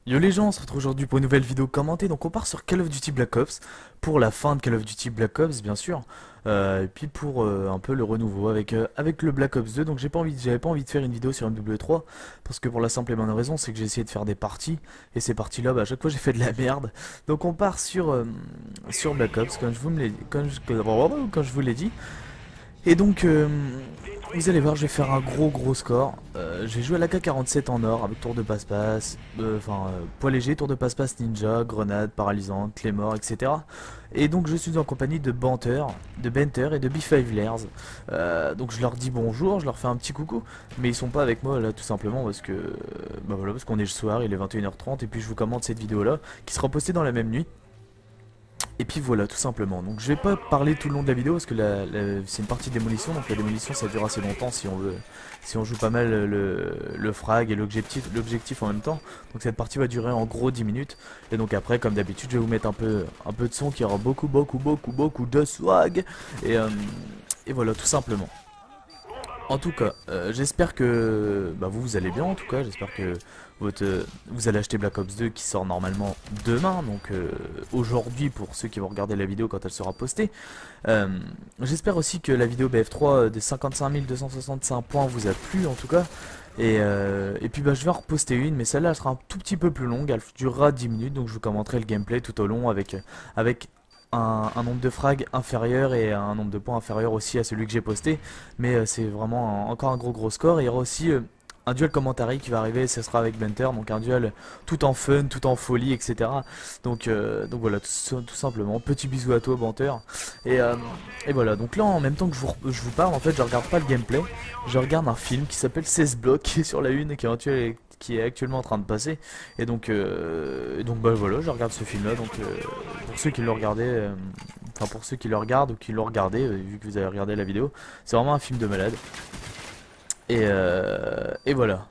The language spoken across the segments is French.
Yo les gens, on se retrouve aujourd'hui pour une nouvelle vidéo commentée. Donc on part sur Call of Duty Black Ops pour la fin de Call of Duty Black Ops bien sûr. Et puis pour un peu le renouveau avec le Black Ops 2. Donc j'avais pas envie de faire une vidéo sur MW3 parce que pour la simple et bonne raison c'est que j'ai essayé de faire des parties et ces parties là, à chaque fois j'ai fait de la merde. Donc on part sur Black Ops comme je vous me l'ai quand je vous l'ai dit. Et donc, vous allez voir, je vais faire un gros score. J'ai joué à l'AK-47 en or avec tour de passe-passe, poids léger, tour de passe-passe ninja, grenade, paralysante, clé mort, etc. Et donc je suis en compagnie de Benter et de B5 Lairs. Donc je leur dis bonjour, je leur fais un petit coucou, mais ils sont pas avec moi là tout simplement parce que, voilà, parce qu'on est le soir, il est 21h30 et puis je vous commente cette vidéo là qui sera postée dans la même nuit. Et puis voilà, tout simplement. Donc je vais pas parler tout le long de la vidéo parce que c'est une partie de démolition, donc la démolition ça dure assez longtemps si on joue pas mal le frag et l'objectif en même temps. Donc cette partie va durer en gros 10 minutes. Et donc après, comme d'habitude, je vais vous mettre un peu de son qui aura beaucoup de swag. Et voilà, tout simplement. En tout cas, j'espère que vous allez bien. En tout cas, j'espère que vous allez acheter Black Ops 2 qui sort normalement demain, donc aujourd'hui pour ceux qui vont regarder la vidéo quand elle sera postée. J'espère aussi que la vidéo BF3 des 55 265 points vous a plu en tout cas. Et puis je vais en reposter une, mais celle-là elle sera un tout petit peu plus longue, elle durera 10 minutes, donc je vous commenterai le gameplay tout au long avec un nombre de frags inférieur et un nombre de points inférieur aussi à celui que j'ai posté. Mais c'est vraiment encore un gros score. Et il y aura aussi un duel commentary qui va arriver, ce sera avec Benter, donc un duel tout en fun, tout en folie, etc. Donc voilà, tout simplement. Petit bisou à toi, Benter. Et, euh, et voilà, donc là en même temps que je vous parle, en fait, je regarde pas le gameplay, je regarde un film qui s'appelle 16 blocs, qui est sur la une et qui est actuellement en train de passer. Et donc voilà, je regarde ce film là. Donc pour ceux qui l'ont regardé, enfin pour ceux qui le regardent ou qui l'ont regardé, vu que vous avez regardé la vidéo, c'est vraiment un film de malade. Et voilà.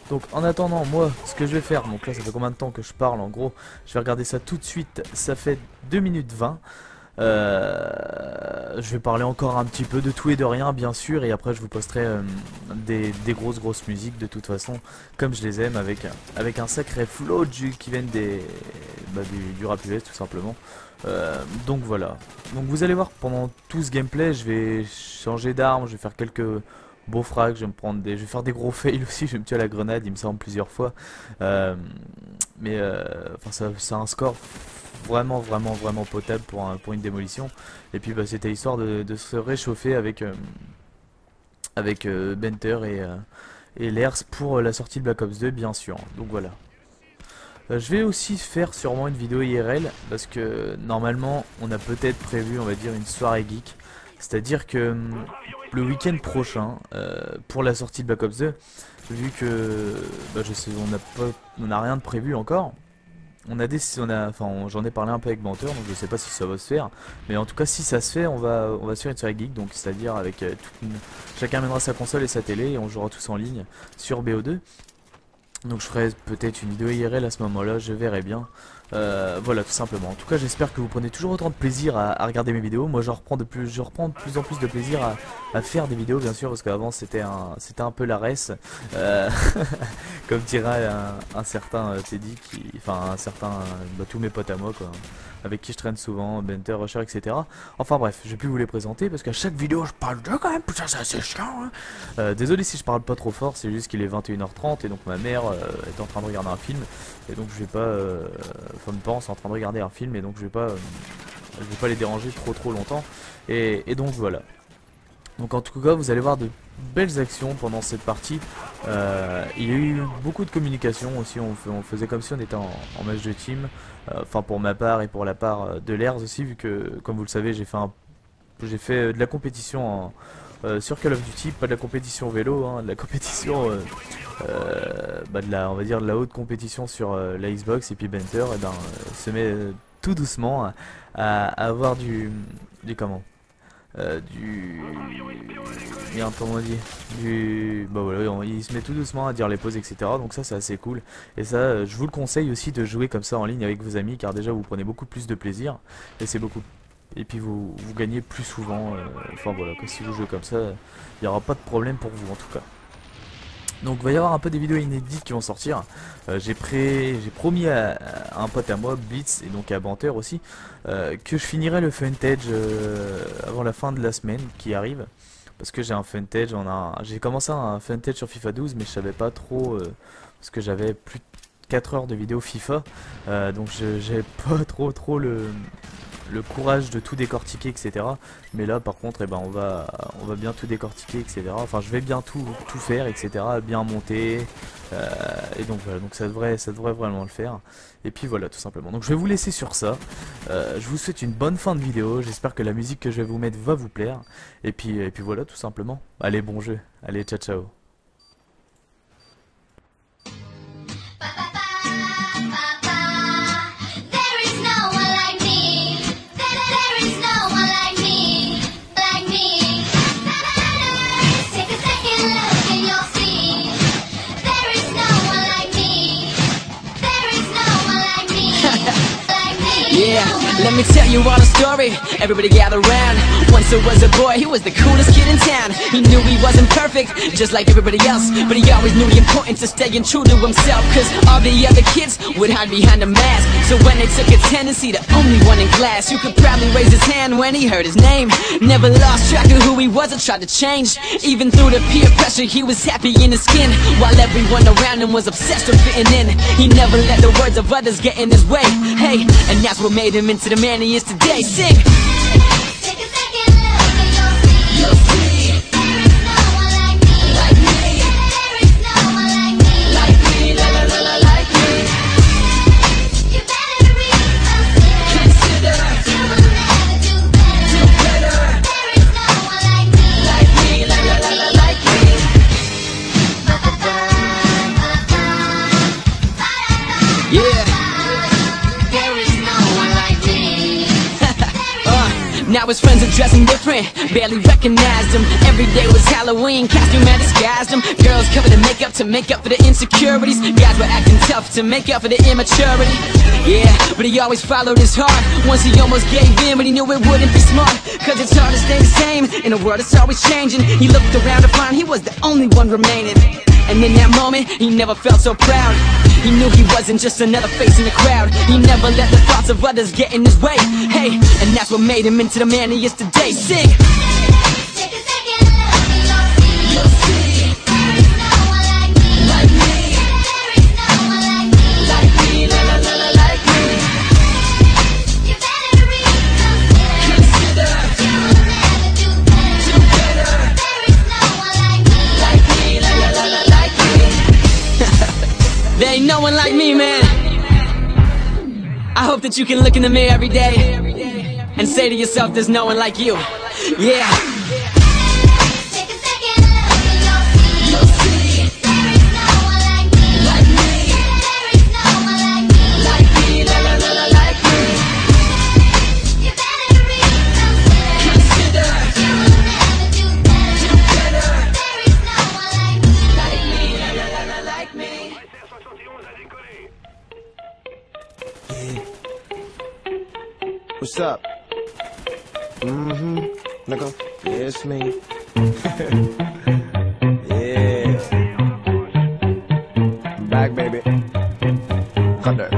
Donc en attendant, moi, ce que je vais faire, donc là ça fait combien de temps que je parle en gros, je vais regarder ça tout de suite, ça fait 2 minutes 20. Je vais parler encore un petit peu de tout et de rien bien sûr, et après je vous posterai des grosses musiques de toute façon comme je les aime, avec un sacré flow qui viennent du rap US tout simplement. Donc voilà, donc vous allez voir pendant tout ce gameplay je vais changer d'arme, je vais faire quelques beaux frags, je vais faire des gros fails aussi, je vais me tuer à la grenade il me semble plusieurs fois. Euh, c'est un score vraiment potable pour une démolition. Et puis c'était histoire de se réchauffer avec Benter et Lers pour la sortie de Black Ops 2 bien sûr. Donc voilà. Je vais aussi faire sûrement une vidéo IRL parce que normalement on a peut-être prévu on va dire une soirée geek. C'est-à-dire que le week-end prochain, pour la sortie de Black Ops 2, vu que je sais, on n'a rien de prévu encore, j'en ai parlé un peu avec Banter, donc je sais pas si ça va se faire, mais en tout cas si ça se fait, on va se faire une soirée geek, donc c'est-à-dire avec chacun amènera sa console et sa télé et on jouera tous en ligne sur BO2. Donc je ferai peut-être une vidéo IRL à ce moment-là, je verrai bien. Voilà, tout simplement. En tout cas, j'espère que vous prenez toujours autant de plaisir à regarder mes vidéos. Moi, je reprends de plus en plus de plaisir à faire des vidéos, bien sûr, parce qu'avant c'était un peu la reste. Comme dirait un certain Teddy, enfin un certain, tous mes potes à moi, quoi, avec qui je traîne souvent, Benter, Rusher, etc. Enfin bref, je vais plus vous les présenter parce qu'à chaque vidéo je parle de quand même, putain, c'est assez chiant. Hein. Désolé si je parle pas trop fort, c'est juste qu'il est 21h30 et donc ma mère est en train de regarder un film et donc je vais pas, enfin pense en train de regarder un film et donc je vais pas les déranger trop longtemps et donc voilà. Donc en tout cas vous allez voir de belles actions pendant cette partie. Il y a eu beaucoup de communication aussi, on faisait comme si on était en match de team. Enfin pour ma part et pour la part de Lairs aussi, vu que comme vous le savez j'ai fait de la compétition sur Call of Duty, pas de la compétition vélo, hein, de la compétition on va dire de la haute compétition sur la Xbox. Et puis Benter se met tout doucement à avoir du comment du bien comment on dit du voilà, il se met tout doucement à dire les pauses, etc. Donc ça c'est assez cool et ça je vous le conseille aussi de jouer comme ça en ligne avec vos amis, car déjà vous prenez beaucoup plus de plaisir et c'est beaucoup, et puis vous gagnez plus souvent, enfin voilà, que si vous jouez comme ça il n'y aura pas de problème pour vous en tout cas. Donc il va y avoir un peu des vidéos inédites qui vont sortir. J'ai promis à un pote à moi, Blitz, et donc à Banter aussi, que je finirai le Funtage avant la fin de la semaine qui arrive. Parce que j'ai un Funtage, j'ai commencé un Funtage sur FIFA 12, mais je savais pas trop, parce que j'avais plus de 4 heures de vidéo FIFA. Donc j'ai pas trop le courage de tout décortiquer, etc. Mais là par contre on va bien tout décortiquer, etc. Enfin je vais bien tout faire, etc. Bien monter, et donc voilà, donc ça devrait vraiment le faire. Et puis voilà, tout simplement. Donc je vais vous laisser sur ça. Je vous souhaite une bonne fin de vidéo. J'espère que la musique que je vais vous mettre va vous plaire. Et puis voilà, tout simplement. Allez, bon jeu. Allez, ciao ciao. Yeah, let me tell you all a story. Everybody gather round. Once there was a boy, he was the coolest kid in town. He knew he wasn't perfect, just like everybody else, but he always knew the importance of staying true to himself. Cause all the other kids would hide behind a mask. So when they took attendance, he the only one in class who could proudly raise his hand when he heard his name. Never lost track of who he was or tried to change. Even through the peer pressure, he was happy in his skin, while everyone around him was obsessed with fitting in. He never let the words of others get in his way. Hey, and that's what made him into the man he is today. Sing! Take a second look and you'll see. There is no one like me. Like me. There is no one like me. Like me, la la la la, like me. You better reconsider. You will never do better. There is no one like me. Like me, la la la la, like me. Yeah. Now his friends are dressing different, barely recognized him. Every day was Halloween, costume had disguised him. Girls covered in makeup to make up for the insecurities. Guys were acting tough to make up for the immaturity. Yeah, but he always followed his heart. Once he almost gave in, but he knew it wouldn't be smart. Cause it's hard to stay the same, in a world that's always changing. He looked around to find he was the only one remaining. And in that moment, he never felt so proud. He knew he wasn't just another face in the crowd. He never let the thoughts of others get in his way. Hey, and that's what made him into the man he is today. Sing! Take a second look and you'll see. There is no one like me. Like me. There is no one like me. Like me, la la la la, like me. You better reconsider. You will never do better. There is no one like me. Like me, la la la la, like me. There ain't no one like me, man. I hope that you can look in the mirror every day and say to yourself, there's no one like you. Yeah. Take a second look and you'll see. There is no one like me. Like me. There is no one like me. Like me, la la la la, like me. You better reconsider. You will never do better. There is no one like me. Like me, la la la la, like me. Yeah. What's up? Nigga, yeah, it's me. Yeah. I'm back, baby. Cut that.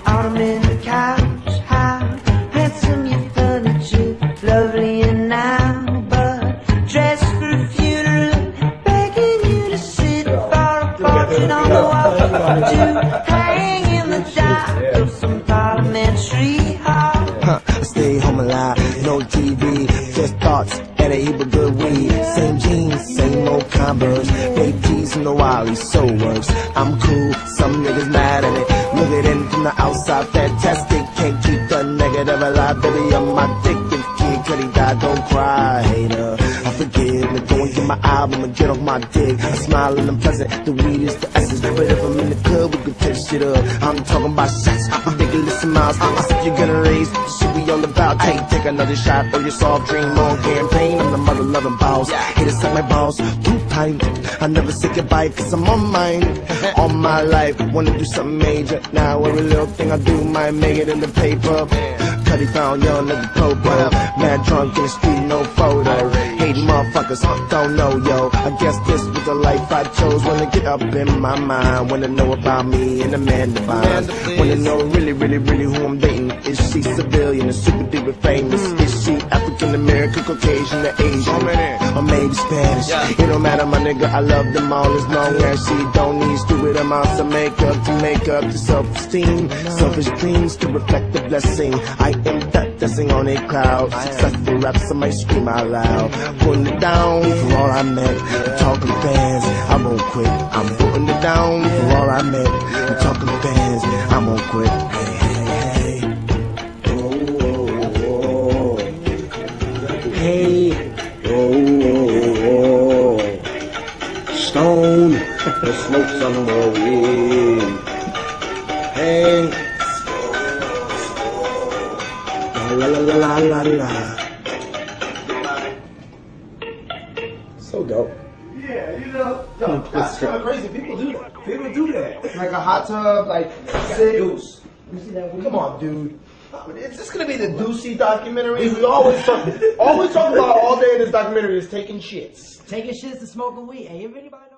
Autumn the couch, how handsome your furniture, lovely and now, but dressed for a funeral, begging you to sit far apart and on the wall, to hang in the dark of some parliamentary hall. I stay home alive, no TV, just thoughts and a heap of good weed. Same jeans, same old Converse, fake G's and the Wally, so works. I'm cool, some niggas mad at it. Look at it from the outside, fantastic. Can't keep the negative alive, baby, on my dick. If kid Cudi died, don't cry, hater. I forgive me, go and get my album and get off my dick. I smile and I'm pleasant, the weed is the essence. But if I'm in the club, we can take shit up. I'm talking about shots, ridiculous amounts. I said you're gonna raise, shit we all about. Take another shot, throw your soft dream on campaign. I'm the mother loving boss, hate to suck my balls too tight. I never say goodbye cause I'm on mine. All my life, wanna do something major. Now every little thing I do might make it in the paper. Cuddy found young nigga popo. Mad drunk in the street, no photo. Hating motherfuckers, don't know, yo. I guess this was the life I chose. Wanna get up in my mind. Wanna know about me and the man divine. Wanna know really, really, really who I'm dating. Is she civilian or super duper famous? Is she African American, Caucasian, or Asian? Or maybe Spanish? It don't matter, my nigga, I love them all as long as she don't need stupid amounts of makeup to make up to self-esteem. Selfish dreams to reflect the blessing. I am that dancing on a cloud. Successful raps, I might scream out loud. Putting it down for all I met. Talking fans, I won't quit. I'm putting it down for all I met. Talking fans, I won't quit. Hey, hey, hey. Hey, Stone, let's smoke some more weed. Hey, la la la la la la. So dope. Yeah, you know, that's kind of crazy. People do that. People do that. Like a hot tub, like Deuce. Come on, dude. Is this gonna be the Deucey documentary? We always talk about all day in this documentary is taking shits. Taking shits and smoking weed. Hey, if anybody